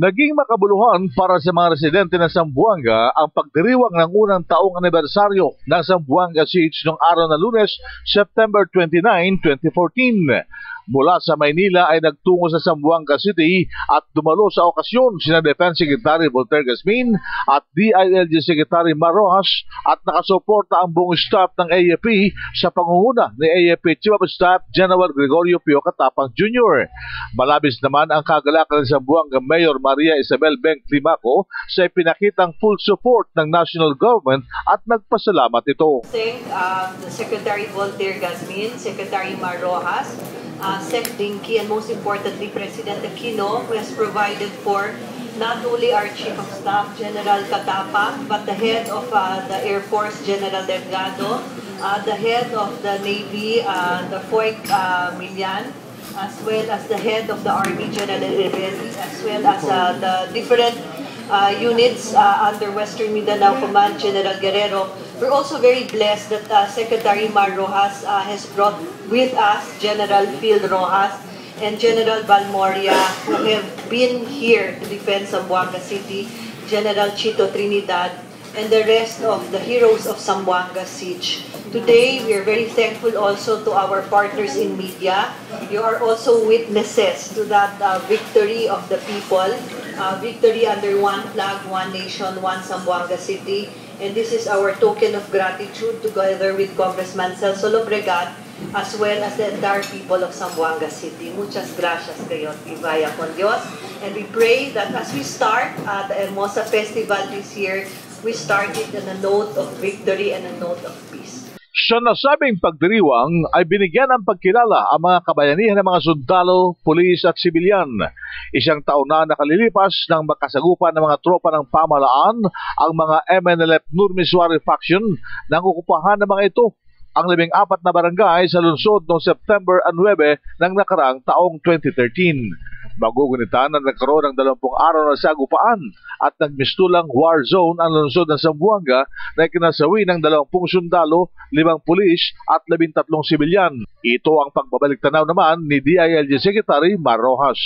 Naging makabuluhan para sa mga residente ng Zamboanga ang pagdiriwang ng unang taong anibersaryo ng Zamboanga Siege noong araw na Lunes, September 29, 2014. Mula sa Maynila ay nagtungo sa Zamboanga City at dumalo sa okasyon sina Defense Secretary Voltaire Gasmin at DILG Secretary Mar Rojas at nakasuporta ang buong staff ng AFP sa pangunguna ni AFP Chief of Staff General Gregorio Pio Katapang Jr. Malabis naman ang kagalakan ng Zamboanga Mayor Maria Isabel Beng Climaco sa ipinakitang full support ng national government at nagpasalamat ito. Thank the Secretary Voltaire Gasmin, Secretary Mar Rojas, Sec Dinky, and most importantly, President Aquino, who has provided for not only our Chief of Staff, General Katapang, but the head of the Air Force, General Delgado, the head of the Navy, the FOIC Milian, as well as the head of the Army, General Riveri, as well as the different units under Western Mindanao Command, General Guerrero. We're also very blessed that Secretary Mar Rojas has brought with us General Phil Rojas and General Balmoria, who have been here to defend Zamboanga City, General Chito Trinidad, and the rest of the heroes of Zamboanga Siege. Today, we are very thankful also to our partners in media. You are also witnesses to that victory of the people, victory under one flag, one nation, one Zamboanga City. And this is our token of gratitude together with Congressman Celso Lobregat, as well as the entire people of Zamboanga City. Muchas gracias kayo, Vivaya con Dios. And we pray that as we start the Hermosa Festival this year, we started on a note of victory and a note of peace. Sa nasabing pagdiriwang ay binigyan ng pagkilala ang mga kabayanihan ng mga sundalo, pulis at sibilyan. Isang taon na nakalilipas ng makasagupan ng mga tropa ng pamahalaan ang mga MNLF Nurmiswari faction nang okupahan ng mga ito ang 14 na barangay sa lungsod noong September 9 ng nakaraang taong 2013. Magugunitan na nagkaroon ng 20 araw na sagupaan at nagmistulang war zone ang lungsod ng Zamboanga na ikinasawi ng 20 sundalo, 5 pulis at 13 sibilyan. Ito ang pagbabalik tanaw naman ni DILG Secretary Mar Rojas.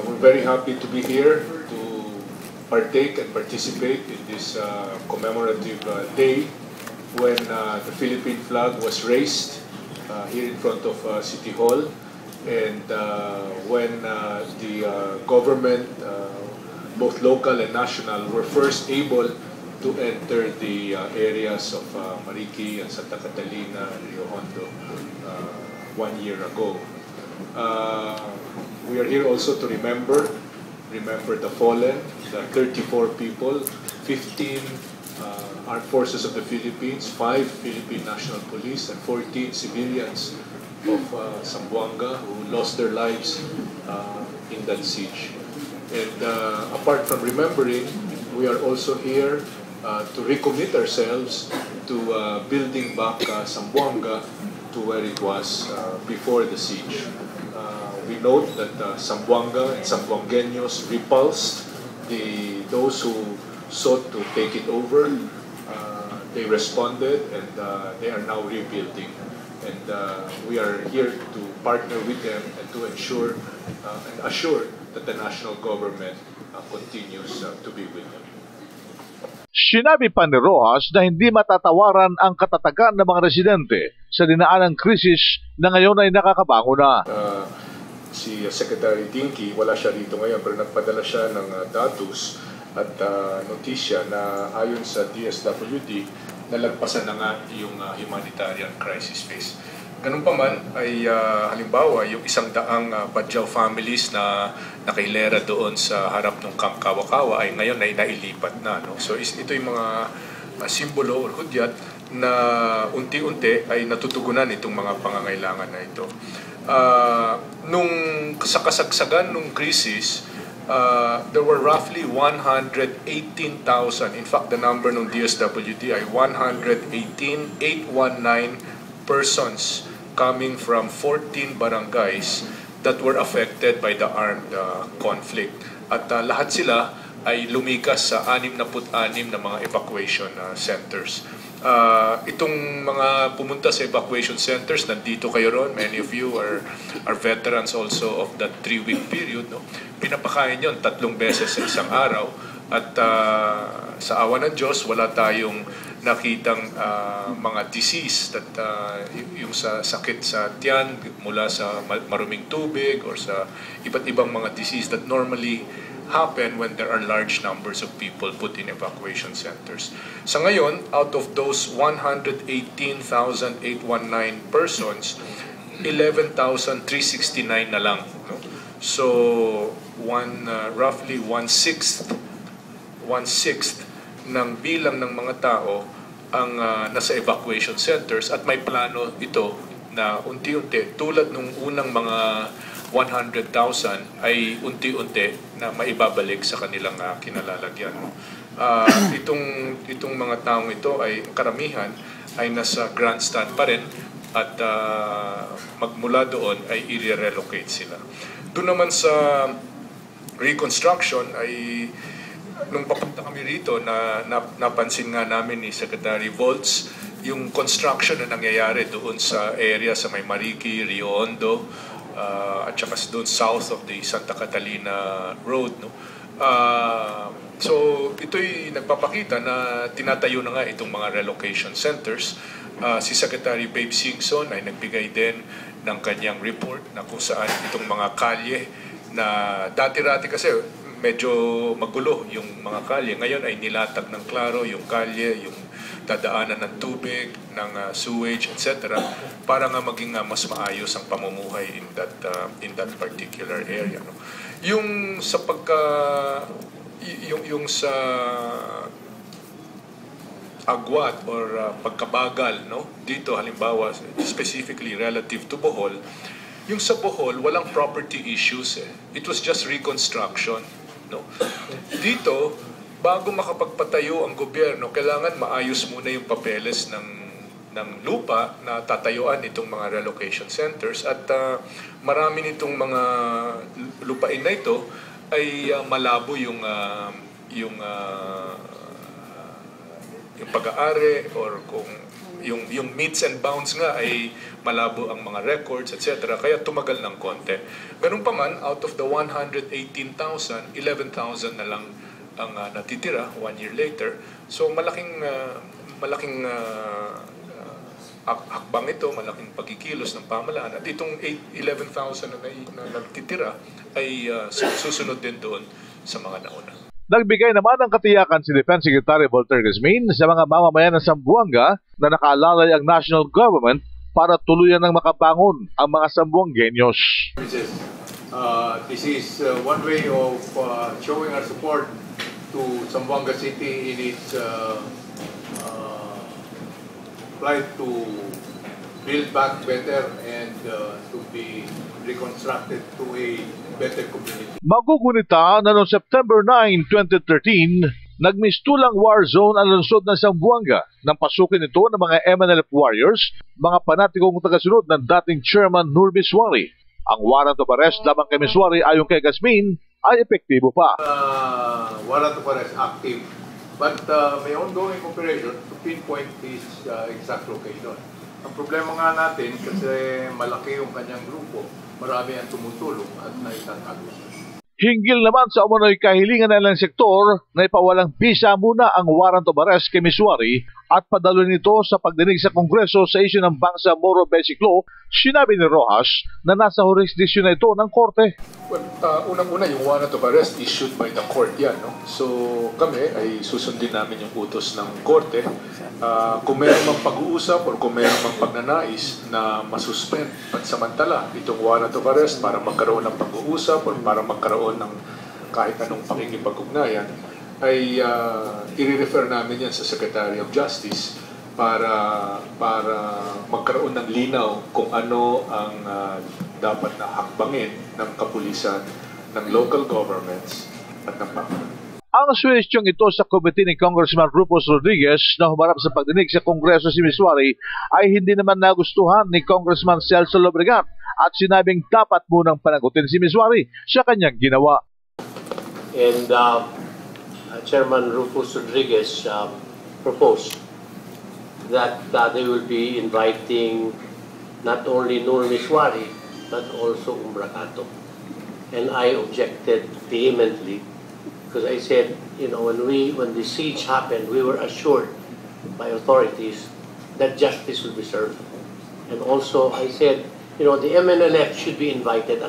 We're very happy to be here to partake and participate in this commemorative day when the Philippine flag was raised here in front of City Hall, and when the government, both local and national, were first able to enter the areas of Marikina and Santa Catalina and Rio Hondo 1 year ago. We are here also to remember the fallen, the 34 people, 15 Armed Forces of the Philippines, 5 Philippine National Police, and 14 civilians of Zamboanga who lost their lives in that siege. And apart from remembering, we are also here to recommit ourselves to building back Zamboanga to where it was before the siege. We note that Zamboanga and Zamboangueños repulsed those who sought to take it over. They responded, and they are now rebuilding. And we are here to partner with them and to ensure and assure that the national government continues to be with them. Sinabi pa ni Rojas na hindi matatawaran ang katatagan ng mga residente sa dinaanang krisis na ngayon ay nakakabango na. Si Secretary Dinky, wala siya dito ngayon, pero nagpadala siya ng datos at notisya na ayon sa DSWD, nalagpasan na nga yung humanitarian crisis phase. Ganun pa man ay halimbawa yung 100 Badjao families na nakailera doon sa harap ng Camp Kawa-Kawa ay ngayon ay nailipat na. No? So ito yung mga simbolo o hudyat na unti-unti ay natutugunan itong mga pangangailangan na ito. Nung sa kasagsagan ng krisis, there were roughly 118,000. In fact, the number ng DSWD ay 118,819 persons coming from 14 barangays that were affected by the armed conflict. At lahat sila ay lumikas sa 66 na mga evacuation centers. Itong mga pumunta sa evacuation centers, nandito kayo ron, many of you are veterans also of that 3-week period. No? Pinapakain yon 3 beses sa isang araw. At sa awa ng Diyos, wala tayong nakitang mga disease that yung sa sakit sa tiyan mula sa maruming tubig or sa iba't ibang mga disease that normally happen when there are large numbers of people put in evacuation centers. Sa ngayon, out of those 118,819 persons, 11,369 na lang. No? So, roughly one-sixth ng bilang ng mga tao ang nasa evacuation centers, at may plano ito na unti-unti, tulad nung unang mga 100,000 ay unti-unti na maibabalik sa kanilang kinalalagyan. Itong mga taong ito ay karamihan ay nasa grandstand pa rin, at magmula doon ay i-relocate sila. Doon naman sa reconstruction ay nung papunta kami rito napansin nga namin ni Secretary Volz yung construction na nangyayari doon sa area sa may Mariki, Rio Hondo, at saka doon south of the Santa Catalina Road. No? So ito'y nagpapakita na tinatayo na nga itong mga relocation centers. Si Secretary Babe Singson ay nagbigay din ng kanyang report na kung saan itong mga kalye na dati-rati kasi medyo magulo yung mga kalye. Ngayon ay nilatag ng klaro yung kalye, yung dadaanan ng tubig, ng sewage, etc. para nga maging mas maayos ang pamumuhay in that particular area. No? Yung sa yung sa agwat or pagkabagal, no? Dito halimbawa specifically relative to Bohol, yung sa Bohol walang property issues eh. It was just reconstruction, no? Dito bago makapagpatayo ang gobyerno, kailangan maayos muna yung papeles ng lupa na tatayuan itong mga relocation centers, at marami nitong mga lupain na ito ay malabo yung pag-aari, or kung yung meets and bounds nga ay malabo ang mga records, etc. Kaya tumagal ng konti. Ganun pa man, out of the 118,000, 11,000 na lang ang natitira 1 year later. So malaking hakbang ito, malaking pagkikilos ng pamahalaan. At itong 11,000 na nagtitira ay susunod din doon sa mga nauna. Nagbigay naman ng katiyakan si Defense Secretary Volter Gazmin sa mga mamamayan ng Zamboanga na nakaalalay ang national government para tuluyan ng makabangon ang mga Zamboangueños. This is one way of showing our support to Zamboanga City in its plight to build back better and to be reconstructed to a better community. Magugunita na noong September 9, 2013, nagmistulang war zone ang lungsod ng Zamboanga nang pasukin ito ng mga MNLF warriors, mga panatikong tagasunod ng dating chairman Nur Miswari. Ang warrant of arrest lamang kay Miswari ayon kay Gazmin ay epektibo pa. Warrant of arrest active, but may ongoing operation to pinpoint this exact location. Ang problema nga natin kasi malaki yung kanyang grupo, marami ang tumutulong at naitatago. Hinggil naman sa umunoy kahilingan ng ilang sektor na ipawalang bisa muna ang warrant of arrest kay Miswari at padalo nito sa pagdinig sa Kongreso sa isyu ng Bangsa Moro Basic Law, sinabi ni Rojas na nasa jurisdiction na ito ng Korte. Well, unang-una yung warrant of arrest issued by the court yan. No? So kami ay susundin namin yung utos ng Korte. Kung mayroong mang pag-uusap o kung mayroong mang pagnanais na masuspend pansamantala itong warrant of arrest para magkaroon ng pag-uusap o para magkaroon ng kahit anong pakikipag-ugnayan, ay i-refer namin yan sa Secretary of Justice para magkaroon ng linaw kung ano ang dapat na hakbangin ng kapulisan, ng local governments at ng pamahalaan. Ang suwestyong ito sa komite ni Congressman Rufus Rodriguez na humarap sa pagdinig sa Kongreso si Miswari ay hindi naman nagustuhan ni Congressman Celso Lobregat at sinabing dapat munang panagutin si Miswari sa kanyang ginawa. And Chairman Rufus Rodriguez proposed that they will be inviting not only Nur Miswari, but also Umbracato. And I objected vehemently because I said, you know, when the siege happened, we were assured by authorities that justice will be served. And also I said, you know, the MNLF should be invited,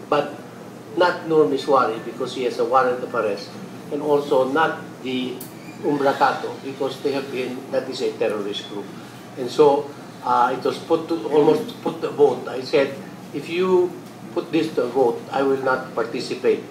but not Nur Miswari because he has a warrant of arrest, and also not the Umbracato because that is a terrorist group. And so it was almost put to vote. I said, if you put this to a vote, I will not participate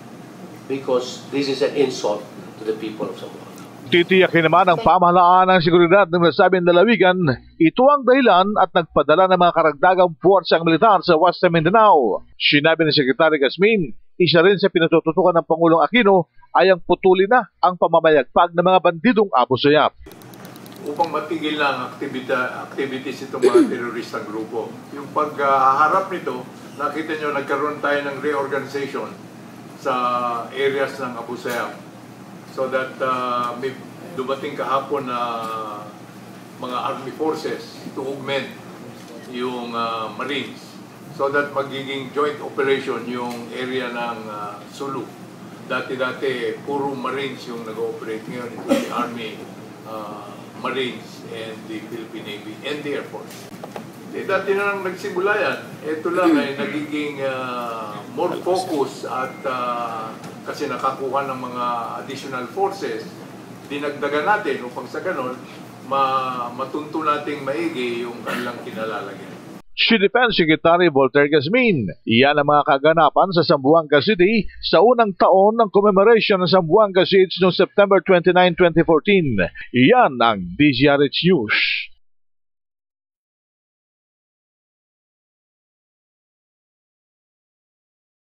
because this is an insult to the people of Zamboanga. Titiyakin naman ng pamahalaan ng seguridad ng nasabing lalawigan, ito ang dahilan at nagpadala ng mga karagdagang puwersang militar sa Western Mindanao. Sinabi ni Secretary Gasmin, isa rin sa pinatututukan ng Pangulong Aquino ay ang putulin na ang pamamayagpag ng mga bandidong Abu Sayyaf. Upang matigil na ang activities itong mga teroristang grupo. Yung pagharap nito, nakita nyo nagkaroon tayo ng reorganization sa areas ng Abu Sayyaf. So that may dumating kahapon na mga army forces to augment yung Marines. So that magiging joint operation yung area ng Sulu. Dati-dati puro Marines yung nag-ooperate ngayon. Ito the Army, Marines, and the Philippine Navy, and the Air Force. Dati na lang nagsimula yan. Ito lang ay nagiging more focus at kasi nakakuha ng mga additional forces, dinagdagan natin upang sa ganon, matunto nating maigi yung kanilang kinalalagyan. Si Defense Secretary Voltaire Gasmin, iyan ang mga kaganapan sa Zamboanga City sa unang taon ng commemoration ng Zamboanga Siege noong September 29, 2014. Iyan ang DZRH News.